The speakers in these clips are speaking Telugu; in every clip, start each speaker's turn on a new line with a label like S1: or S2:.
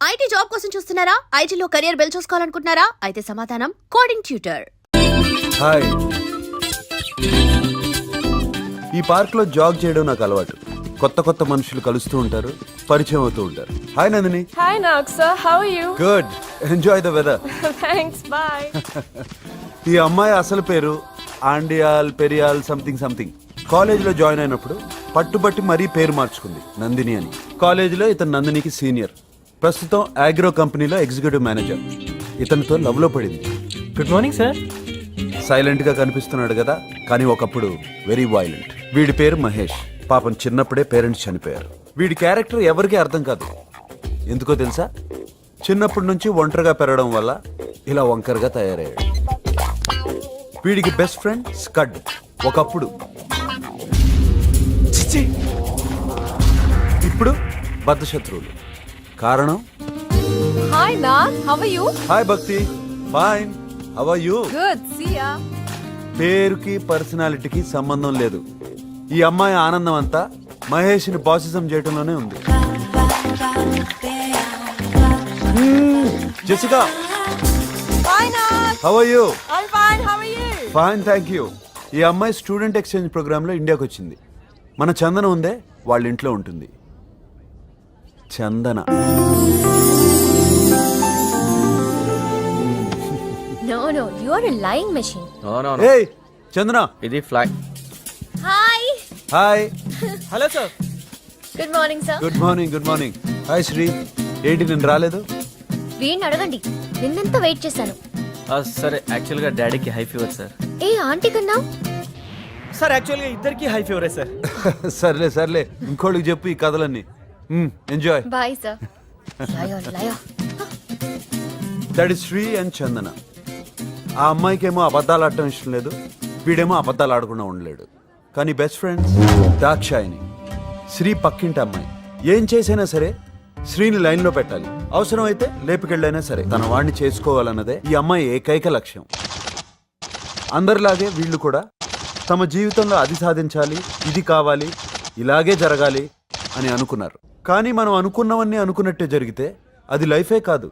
S1: ఐటీ జాబ్ కోసం చూస్తున్నారా? ఐటీలో కెరియర్ బిల్డ్ చూసుకోవాలనుకుంటున్నారా? అయితే సమాధానం కోడింగ్ ట్యూటర్.
S2: హాయ్, ఈ పార్క్ లో జాగ్ చేయడం నాకు అలవాటు. కొత్త కొత్త మనుషులు కలుస్తూ ఉంటారు, పరిచయం అవుతూ ఉంటారు. Hi Nandini.
S3: Hi Naksa, how are you?
S2: Good, enjoy the weather.
S3: Thanks, bye.
S2: ఈ అమ్మాయి అసలు పేరు ఆండియాల్ పెరియాల్ సంథింగ్ సంథింగ్. కాలేజీలో జాయిన్ అయినప్పుడు పట్టుబట్టి మరీ పేరు మార్చుకుంది, నందిని అని. కాలేజీలో ఇతను నందినికి సీనియర్. ప్రస్తుతం అగ్రో కంపెనీలో ఎగ్జిక్యూటివ్ మేనేజర్. ఇతనితో లవ్ లో పడింది.
S4: Good morning sir.
S2: సైలెంట్ గా కనిపిస్తున్నాడు కదా, కానీ ఒకప్పుడు వెరీ వైలెంట్. వీడి పేరు మహేష్. పాపం చిన్నప్పుడే పేరెంట్స్ చనిపోయారు. వీడి క్యారెక్టర్ ఎవరికీ అర్థం కాదు. ఎందుకో తెలుసా? చిన్నప్పటి నుంచి ఒంటరిగా పెరగడం వల్ల ఇలా వంకరగా తయారయ్యాడు. వీడికి బెస్ట్ ఫ్రెండ్ స్కడ్. ఒకప్పుడు, ఇప్పుడు బద్ధశత్రువులు. కారణం?
S3: Hi Nak, how are you?
S2: Hi Bhakti. Fine, how are you?
S3: Good, see ya.
S2: పేరుకి పర్సనాలిటీకి సంబంధం లేదు. ఈ అమ్మాయి ఆనందం అంతా మహేష్ని బాసిజం చేయడంలోనే ఉంది. Jessica,
S3: Hi Nak.
S2: How are you?
S3: I'm fine, how are you?
S2: Fine, thank you. ఈ అమ్మాయి స్టూడెంట్ ఎక్స్చేంజ్ ప్రోగ్రామ్ లో ఇండియాకి వచ్చింది. మన చందన ఉందే, వాళ్ళ ఇంట్లో ఉంటుంది. చందన.
S5: No, you are a lying machine.
S4: No.
S2: ఏయ్ చందన.
S4: ఇది fly.
S5: Hi.
S2: Hi.
S4: Hello sir.
S5: Good morning, sir.
S2: Good morning. Good morning. Hi Sri. ఏంటి నేను రాలేదు?
S5: వీడిని అడగండి. నిన్నెంత వెయిట్ చేశాను.
S4: సరే, యాక్చువల్గా డాడీకి హై ఫీవర్ సార్.
S5: ఏ ఆంటీ కన్నా
S4: సార్ యాక్చువల్గా ఇద్దరికి హై ఫీవరే సార్.
S2: సర్లే ఇంకోళ్ళకి చెప్పు ఈ కథలన్నీ. ఎంజాయ్.
S5: Bye sir. లయో
S2: that is Shri and Chandana. ఆ అమ్మాయికేమో అబద్ధాలు ఆడటం ఇష్టం లేదు, వీడేమో అబద్ధాలు ఆడకుండా ఉండలేడు. కానీ బెస్ట్ ఫ్రెండ్స్ దాక్షాయిని. శ్రీ పక్కింటి అమ్మాయి. ఏం చేసైనా సరే శ్రీని లైన్లో పెట్టాలి. అవసరం అయితే లేపుకెళ్ళైనా సరే తన వాడిని చేసుకోవాలన్నదే ఈ అమ్మాయి ఏకైక లక్ష్యం. అందరిలాగే వీళ్ళు కూడా తమ జీవితంలో అది సాధించాలి, ఇది కావాలి, ఇలాగే జరగాలి అని అనుకున్నారు. కానీ మనం అనుకున్నవన్నీ అనుకున్నట్టే జరిగితే అది లైఫే కాదు.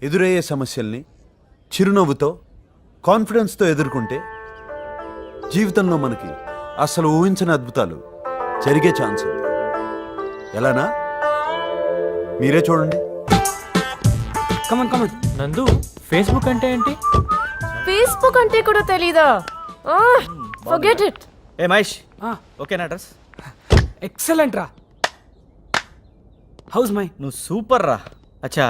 S2: ఎదురయ్యే సమస్యల్ని చిరునవ్వుతో, కాన్ఫిడెన్స్తో ఎదుర్కొంటే జీవితంలో మనకి అసలు ఊహించని అద్భుతాలు జరిగే ఛాన్స్ ఉంది. ఎలానా? మీరే చూడండి.
S6: కమన్ నందు, ఫేస్బుక్ అంటే ఏంటి?
S3: Facebook అంటే కూడా తెలీదా? Forget it.
S4: ఏ మహేష్, ఓకేనా అడ్రస్?
S6: ఎక్సలెంట్ రా. House my?
S4: నువ్వు సూపర్ రా. అచ్చా,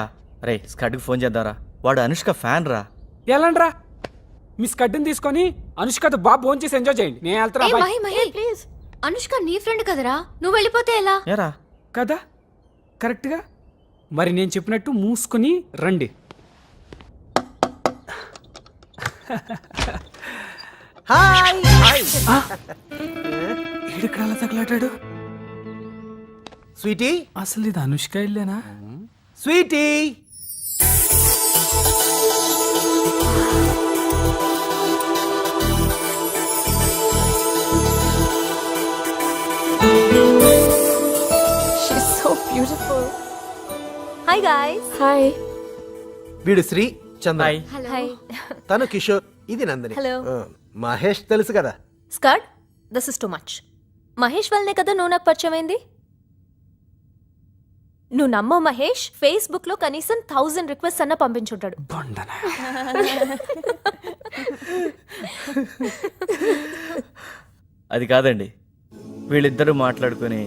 S4: రే స్కడ్కి ఫోన్ చేద్దారా, వాడు అనుష్క ఫ్యాన్ రా.
S6: ఎలాంట్రా? మీ స్కడ్ని తీసుకొని అనుష్కతో బాగా ఫోన్ చేసి ఎంజాయ్ చేయండి. నేను వెళ్తున్నా.
S5: మహి మహి ప్లీజ్. అనుష్క నీ ఫ్రెండ్ కదరా, నువ్వు వెళ్ళిపోతే ఎలా?
S4: ఏరా
S6: కదా కరెక్ట్గా. మరి నేను చెప్పినట్టు మూసుకొని రండి. ఏడుక్కడ అలా తగలాటాడు?
S7: స్వీటీ,
S6: అసలు ఇది అనుష్క ఇల్లేనా?
S7: Sweetie.
S3: She's so beautiful.
S5: Hi guys.
S3: Hi.
S7: వీడు శ్రీ, చంద్ర.
S4: హాయ్.
S7: తను కిషోర్, ఇది నందిని.
S5: Hello.
S7: మహేష్ తెలుసు కదా.
S5: Scud, this is too much. Mahesh వల్లనే కదా నువ్వు నాకు పరిచయం అయింది. నువ్వు నమ్మో మహేష్ ఫేస్బుక్ లో కనీసం 1000 రిక్వెస్ట్ అన్న పంపించుంటాడు.
S6: బొండనా.
S4: అది కాదండి, వీళ్ళిద్దరూ మాట్లాడుకొని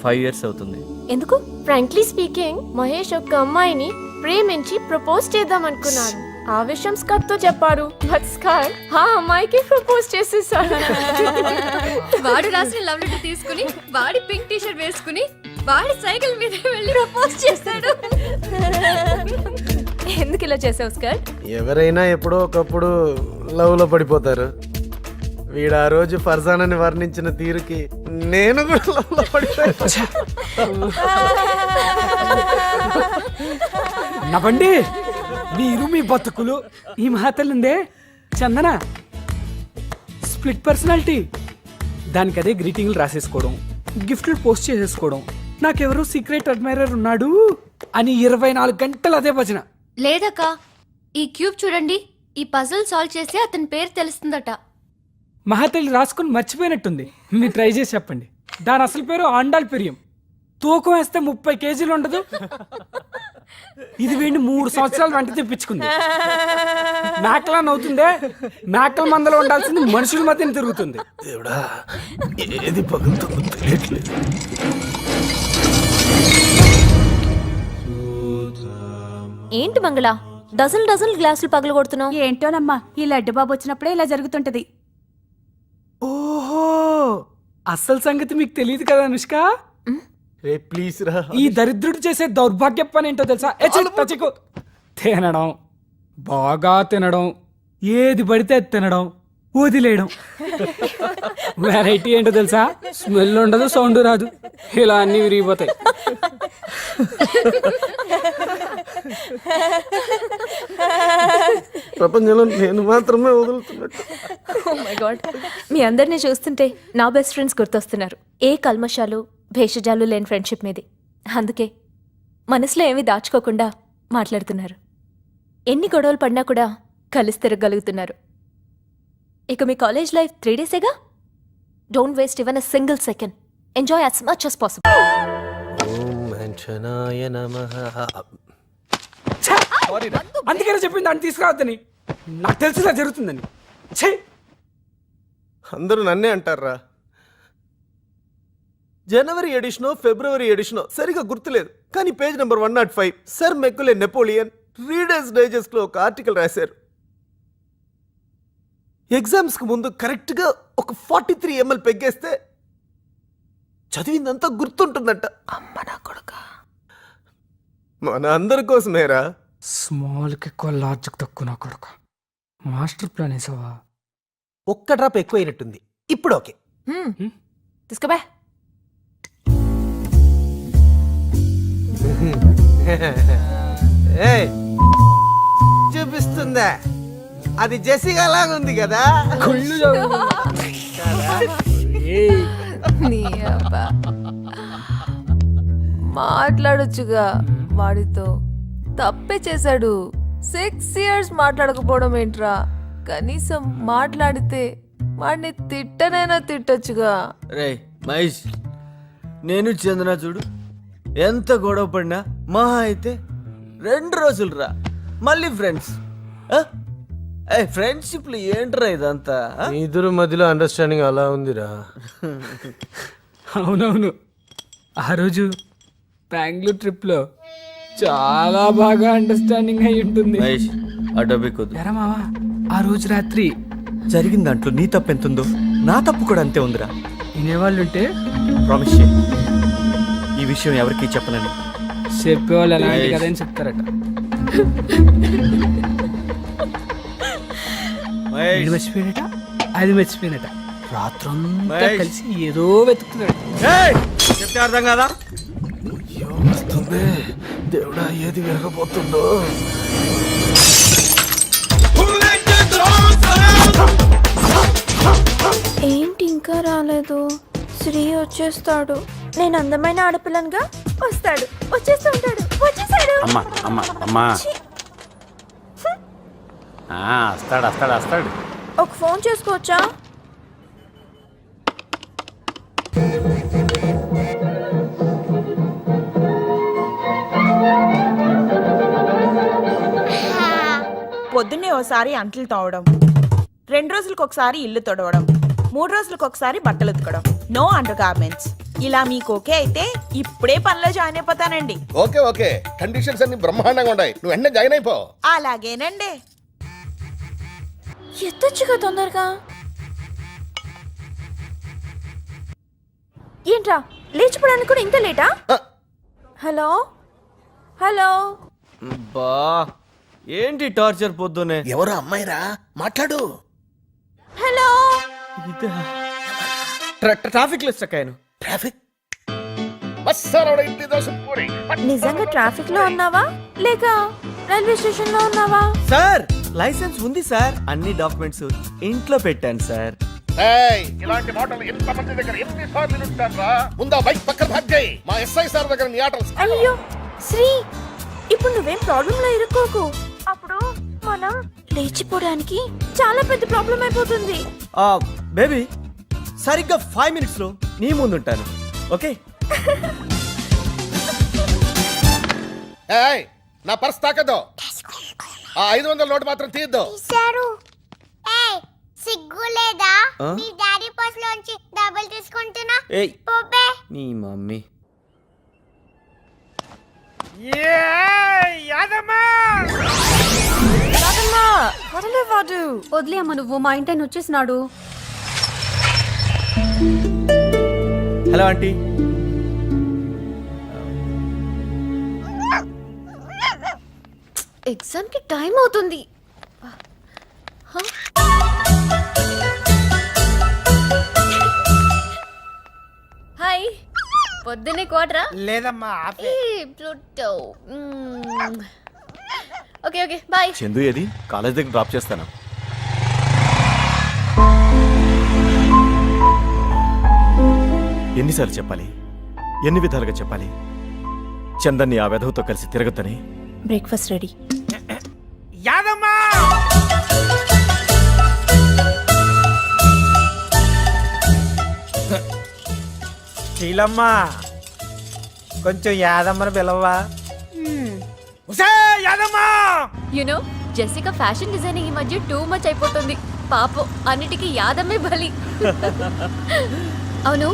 S4: 5 years అవుతుంది.
S5: ఎందుకు?
S3: ఫ్రాంక్లీ స్పీకింగ్, మహేష్ ఒక అమ్మాయిని ప్రేమించి ప్రపోజ్ చేద్దాం అనుకున్నాడు. ఆ విషయం స్కట్ తో చెప్పాడు. బట్ స్కట్ ఆ అమ్మాయికి ప్రపోజ్ చేసేసాడు.
S5: వాడు రాసిన లవ్ లెటర్ తీసుకుని, వాడి పింక్ టీ షర్ట్ వేసుకుని, వాడి సైకిల్ మీద వెళ్ళి ప్రపోజ్ చేశాడు. ఎందుకు ఇలా చేసావు స్కట్?
S7: ఎవరైనా ఎప్పుడో ఒకప్పుడు లవ్ లో పడిపోతారు. వీడు ఆ రోజు ఫర్జానాని వర్ణించిన తీరుకి నేను కూడా లవ్ లో పడిపోయాను.
S6: నవ్వండి మీరు, మీ బతుకులు. ఈ మహాతల్లిందే చందన స్ప్లిట్ పర్సనాలిటీ. దానికి అదే గ్రీటింగ్లు రాసేసుకోవడం, గిఫ్ట్లు పోస్ట్ చేసేసుకోవడం, నాకెవరో సీక్రెట్ అడ్మైరర్ ఉన్నాడు అని 24 గంటలు అదే భజన.
S5: లేదక్క, ఈ క్యూబ్ చూడండి, ఈ పజిల్ సాల్వ్ చేసి అతని పేరు తెలుస్తుందట.
S6: మహాతల్లి రాసుకుని మర్చిపోయినట్టుంది. మీరు ట్రై చేసి చెప్పండి. దాని అసలు పేరు ఆండాల్ పెరియం. తూకం వేస్తే 30 కేజీలు ఉండదు. ఇది వీడిని 3 సంవత్సరాలు వెంట తెప్పించుకుంది. మేకలా నవ్వుతుందే, మేకల మందలో ఉండాల్సింది మనుషుల మధ్యన తిరుగుతుంది.
S7: దేవుడా, ఏది పగులుతుందో తెలియట్లేదు.
S3: ఏంటి మంగళ, డజన్ గ్లాసులు పగలు కొడుతున్నావు?
S8: ఏంటోనమ్మా, ఈ లడ్డు బాబు వచ్చినప్పుడే ఇలా జరుగుతుంటది.
S6: ఓహో, అసలు సంగతి మీకు తెలియదు కదా అనుష్క.
S7: రే ప్లీజ్ రా.
S6: ఈ దరిద్రుడు చేసే దౌర్భాగ్య పని ఏంటో తెలుసా? టచికు తినడం, బాగా తినడం, ఏది పడితే అది తినడం, వదిలేయడం. వెరైటీ ఏంటో తెలుసా? స్మెల్ ఉండదు, సౌండ్ రాదు, ఇలా అన్ని విరిగిపోతాయి.
S7: ప్రపంచంలో నేను మాత్రమే వదులుతున్నట్టు.
S3: Oh my God. మీ అందరినీ చూస్తుంటే నా బెస్ట్ ఫ్రెండ్స్ గుర్తొస్తున్నారు. ఏ కల్మషాలు భేషజాలు లేని ఫ్రెండ్షిప్ మీది. అందుకే మనసులో ఏమీ దాచుకోకుండా మాట్లాడుతున్నారు. ఎన్ని గొడవలు పడినా కూడా కలిసి తిరగలుగుతున్నారు. ఇక మీ కాలేజ్ లైఫ్ 3 డేసేగా. Don't waste even a single second. Enjoy as much as possible.
S7: ఓం అంచనాయ నమః.
S6: అందుకనే చెప్పింది దాన్ని తీసుకురావద్దని. నాకు తెలిసిలా జరుగుతుందని. ఛే,
S7: అందరూ నన్నే అంటారా. జనవరి ఎడిషనో ఫిబ్రవరి ఎడిషనో సరిగా గుర్తులేదు, కానీ page number 105 sir మెక్కులే Napoleon readers digest లో ఒక ఆర్టికల్ రాశారు. ఎగ్జామ్స్ కు ముందు కరెక్ట్ గా ఒక 43 ml పెగ్గేస్తే చదివిందంతా గుర్తుంటుందంట. అమ్మ నా కొడుక, మన అందరి కోసమేరా.
S6: స్మాల్కి ఎక్కువ లార్జ్కి తక్కువ నా కొడుకు. మాస్టర్ ప్లాన్ వేసావా?
S7: ఒక్క డ్రాప్ ఎక్కువైనట్టుంది. ఇప్పుడు ఓకే.
S3: తీసుకోబా.
S7: ఏయ్, చూపిస్తుందా? అది జెసిగా లాగుంది కదా.
S9: మాట్లాడొచ్చుగా వాడితో. తప్పే చేశాడు. 6 years మాట్లాడకపోవడం ఏంట్రా? కనీసం మాట్లాడితే వాడిని తిట్టనైనా తిట్టొచ్చుగా.
S4: రే మహేష్, నేను చందన చూడు ఎంత గొడవ పడినా మహా అయితే 2 రోజులు రా, మళ్ళీ ఫ్రెండ్స్. ఫ్రెండ్షిప్లు ఏంట్రా ఇదంతా?
S7: మీ ఇద్దరు మధ్యలో అండర్స్టాండింగ్ అలా ఉందిరా.
S6: అవునవును, ఆ రోజు బెంగళూరు ట్రిప్లో చాలా బాగా అండర్స్టాండింగ్ అయి ఉంటుంది.
S4: మహేష్, ఆ టాపిక్ వద్దు.
S6: ఎరా మావా, ఆ రోజు రాత్రి
S4: జరిగిన దాంట్లో నీ తప్పు ఎంత ఉందో నా తప్పు కూడా అంతే ఉందిరా.
S6: వినేవాళ్ళుంటే
S4: ప్రామిస్ చేయి, ఈ విషయం ఎవరికీ చెప్పనని.
S6: చెప్పేవాళ్ళు ఎలాంటి కదా అని చెప్తారట. ఇది మర్చిపోయినట, అది మర్చిపోయినట. రాత్రంతా కలిసి ఏదో వెతుకుతున్నాడు.
S4: చెప్తే అర్థం కదా?
S7: వస్తుంది దేవుడా, ఏది విరగబోతుందో.
S3: ఏంటి ఇంకా రాలేదు? శ్రీ వచ్చేస్తాడు. నేను అందమైన ఆడపిల్లనుగా వస్తాడు, వచ్చేస్తూ ఉంటాడు. వచ్చేసాడు.
S10: అమ్మా అమ్మా అమ్మా, వస్తాడు వస్తాడు వస్తాడు.
S3: ఒక ఫోన్ చేసుకోవచ్చా?
S8: పొద్దున్నే ఓసారి అంట్లు తోవడం, 2 రోజులకు ఒకసారి ఇల్లు తొడవడం, 3 రోజులకు ఒకసారి బట్టలు ఉతకడం. No under garments. ఇలా మీకు ఓకే అయితే ఇప్పుడే పనిలో జాయిన్ అయిపోతానండి.
S10: ఓకే ఓకే, కండిషన్స్ అన్ని బ్రహ్మాండంగా ఉన్నాయి. నువ్వు వెంటనే జాయిన్ అయిపో.
S8: అలాగేనండి.
S3: ఎత్తొచ్చుగా తొందరగా. ఏంట్రా, లేచిపోవడానికి కూడా ఇంత లేటా? హలో హలో,
S4: బా ఏంటి టార్చర్ పొద్దునే?
S10: ఎవరు అమ్మాయిరా, మాట్లాడు.
S3: హలో.
S4: ట్రాఫిక్ లో స్టక్ అయ్యాను.
S10: ట్రాఫిక్
S3: నిజంగా ట్రాఫిక్ లో ఉన్నావా లేక రైల్వే స్టేషన్ లో ఉన్నావా?
S4: సార్, లైసెన్స్ ఉంది సార్, అన్ని డాక్యుమెంట్స్ ఇంట్లో పెట్టాను సార్.
S10: ఇలాంటి మాటలు ఎంత మంది దగ్గర ఎన్నిసార్లు వింటారా? ముందా బైక్ పక్కన భాగ్ చేయి. మా ఎస్ఐ సార్ దగ్గర నీ ఆటలు
S8: అయ్యో శ్రీ, ఇప్పుడు నువ్వేం ప్రాబ్లం లో ఇరుక్కోకు. అప్పుడు మనం లేచిపోవడానికి చాలా పెద్ద ప్రాబ్లం అయిపోతుంది.
S4: బేబీ సరిగ్గా 5 minutes లో నీ ముందుంటాను. ఓకే?
S10: ఏయ్, నా పర్స్ తాకద్దు. ఆ 500 నోటు మాత్రం తీయద్దు.
S5: సిగ్గు లేదా?
S4: ఆ?
S5: మీ డాడీ పర్స్ లోంచి డబ్బులు తీసుకుంటున్నా.
S4: ఏయ్
S5: పోపే.
S4: నీ మమ్మీ.
S9: వదలే వాడు.
S1: వదిలే అమ్మ, నువ్వు మా ఇంటి వచ్చేసినాడు.
S4: Hello aunty.
S1: ఎగ్జామ్ కి టైం అవుతుంది. హాయ్, పొద్దున్నే కోటరా?
S7: లేదమ్మా
S1: Pluto. Okay okay bye.
S11: Chandu ఏది? కాలేజ్ దగ్గర డ్రాప్ చేస్తాను. ఎన్నిసార్లు చెప్పాలి, ఎన్ని విధాలుగా చెప్పాలి చందన్ని ఆ వెధవతో కలిసి తిరగద్దని?
S3: Breakfast ready.
S7: యాదమ్మా శీలమ్మా, కొంచెం యాదమ్మని పిలవా? యాదమ్మా
S1: యునో జెసికా ఫ్యాషన్ డిజైనింగ్ ఈ మధ్య టూ మచ్ అయిపోతుంది. పాపం అన్నిటికీ యాదమ్మే బలి. అవును,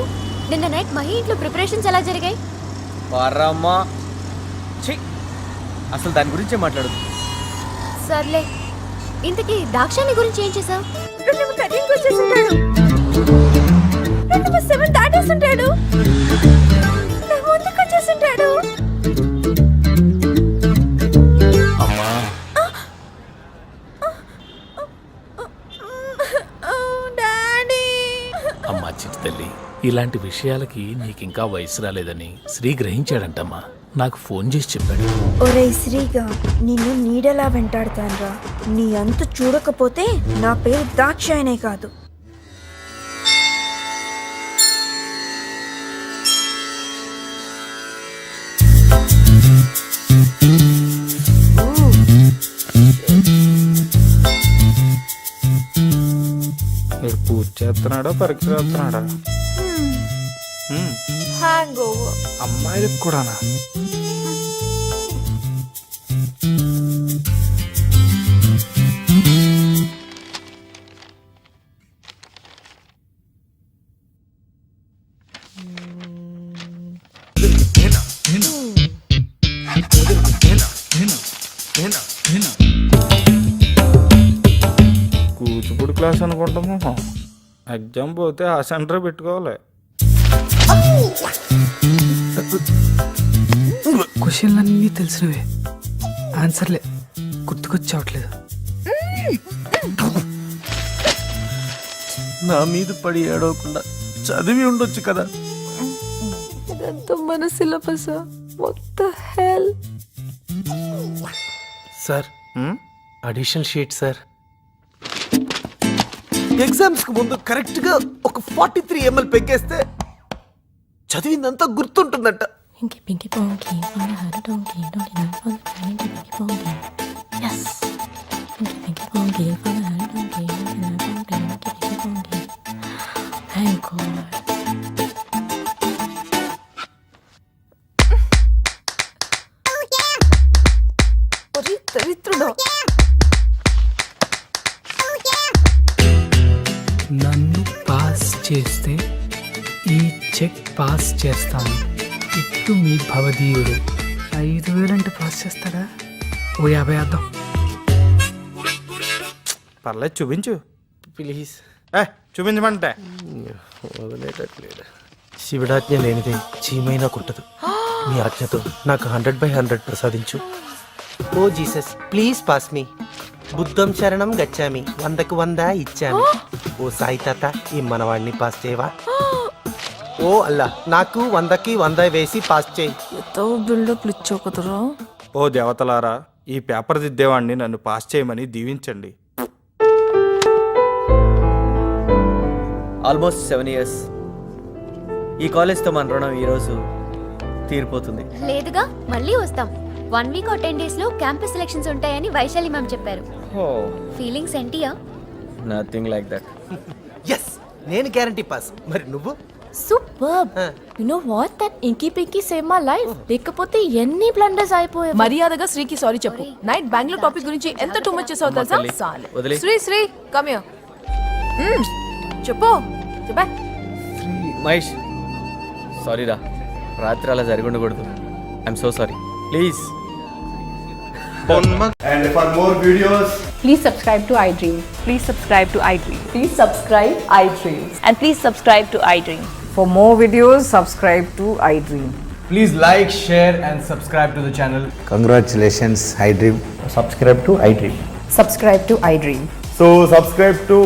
S1: నిన్న నైట్ మహి ఇంట్లో ప్రిపరేషన్స్ ఎలా జరిగాయి?
S4: పరమ్మా ఛీ, అసలు దాని గురించే మాట్లాడదు.
S1: సర్లే, ఇంతకీ దాక్షాని గురించి ఏం చేసావు?
S8: కటింగ్ వచ్చేసింటాడు. 7 దాటేస్తుంటాడు. ముందుకు వచ్చేసింటాడు.
S12: అమ్మా చిట్టి తల్లి, ఇలాంటి విషయాలకి నీకింకా వయసు రాలేదని శ్రీ గ్రహించాడంటమ్మా. నాకు ఫోన్ చేసి చెప్పాడు.
S8: ఒరే శ్రీగా, నిన్ను నీడలా వెంటాడతాన్రా. నీ అంతు చూడకపోతే నా పేరు దాక్షాయనే కాదు.
S6: మీరు పూజ చేస్తున్నాడా, పరీక్ష రాస్తున్నాడా?
S9: Hang over.
S6: అమ్మాయిలకు కూడానా? కూచిపూడి క్లాస్ అనుకుంటాము. ఎగ్జామ్ పోతే ఆ సెంటర్ పెట్టుకోవాలి. క్వశ్చన్లు అన్నీ తెలిసినవే, ఆన్సర్లే గుర్తుకొచ్చావట్లేదు.
S2: నా మీద పడి ఏడవకుండా చదివి ఉండొచ్చు కదా.
S9: ఇదంతా మన సిలబస్. మొత్తం hell.
S7: Sir, addition sheet sir.
S2: Exams కు ముందు కరెక్ట్ గా ఒక 43 ml పెగ్గేస్తే చదివిందంతా గుర్తుంటుందంట.
S3: పింకీ పింకీ పాంకీ పానహార డోంకీ డోంకీ నాన్ pinky pinky ponky. yes pinky pinky ponky పానహార డోంకీ డోంకీ నాన్ పింకీ పాంకీ. thank god.
S9: ఒరే దరిద్రుడు.
S6: నన్ను పాస్ చేస్తే ఈ చెక్ పాస్ చేస్తాను. ఇట్టు మీ భవదీయుడు. 5,000 అంటే పాస్ చేస్తాడా? ఓ 50 వేద్దాం. పర్లేదు, చూపించు
S7: ప్లీజ్.
S6: చూపించమంటే.
S7: వదిలేటట్లేదు. శివుడాజ్ఞ లేనిదే చీమైనా కుట్టదు. మీ ఆజ్ఞతో నాకు 100/100 ప్రసాదించు. ఓ జీసస్, ప్లీజ్ పాస్ మీ. బుద్ధం శరణం గచ్చామి, 100కు 100 ఇచ్చామి. ఓ సాయి తాత, ఈ మనవాడిని పాస్ చేయవా? ఓ అల్లా, నాకు 100కి 100 వేసి పాస్ చేయి.
S9: ఎంతో బిల్డప్లు ఇచ్చావు కదరా.
S6: ఓ దేవతలారా, ఈ పేపర్ దిద్దేవాడిని నన్ను పాస్ చేయమని దీవించండి.
S4: Almost 7 years. ఈ కాలేజ్తో మన రుణం ఈరోజు తీరిపోతుంది.
S1: లేదుగా మళ్ళీ వస్తాం. 1 week or 10 days లో క్యాంపస్ సెలక్షన్స్ ఉంటాయని వైశాలి మ్యామ్ చెప్పారు. ఫీలింగ్స్ ఏంటియా?
S4: Nothing like that.
S7: ఎస్, నేను గ్యారంటీ పాస్. మరి నువ్వు?
S9: Super. You know what, that inky pinky save my life. లేకపోతే ఎన్ని బ్లండర్స్ అయిపోయాయి. మర్యాదగా శ్రీకి సారీ చెప్పు. నైట్ బెంగళూరు టాపిక్ గురించి ఎంత టూ మచ్ చేసావు తెలుసా?
S4: వదిలే.
S9: Shri come here. చెప్పు చెప్పా.
S4: మహేష్, సారీ రా, రాత్రి అలా జరిగి ఉండకూడదు. I'm so sorry. Please.
S2: And for more videos,
S9: Please subscribe to iDream. Please subscribe to iDream. Please subscribe iDream. And please subscribe to iDream. For more videos, subscribe to iDream.
S4: Please like, share and subscribe to the channel.
S7: Congratulations iDream. Subscribe to iDream.
S9: Subscribe to iDream.
S11: So subscribe to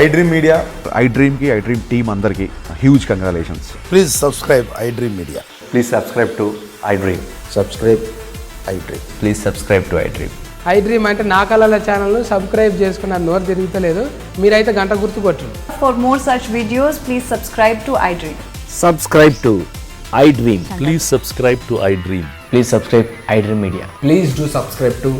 S11: iDream media. iDream కి iDream టీమ్ అందరికి huge congratulations.
S10: Please subscribe iDream media.
S7: Please subscribe to iDream. Subscribe iDream. Please subscribe to iDream.
S6: iDream అంటే నా కళల ఛానల్ సబ్స్క్రైబ్ చేసుకున్న నోరు తిరుగుతలేదు. మీరైతే గంట గుర్తు కొట్టు.
S9: For more such videos, please subscribe to iDream.
S12: Subscribe to iDream. Please subscribe to iDream.
S7: Please subscribe iDream media.
S6: Please do subscribe to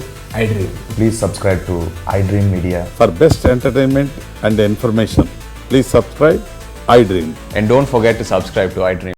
S6: iDream.
S11: Please subscribe to iDream media.
S10: For best entertainment and information please subscribe iDream.
S11: And don't forget to subscribe to iDream.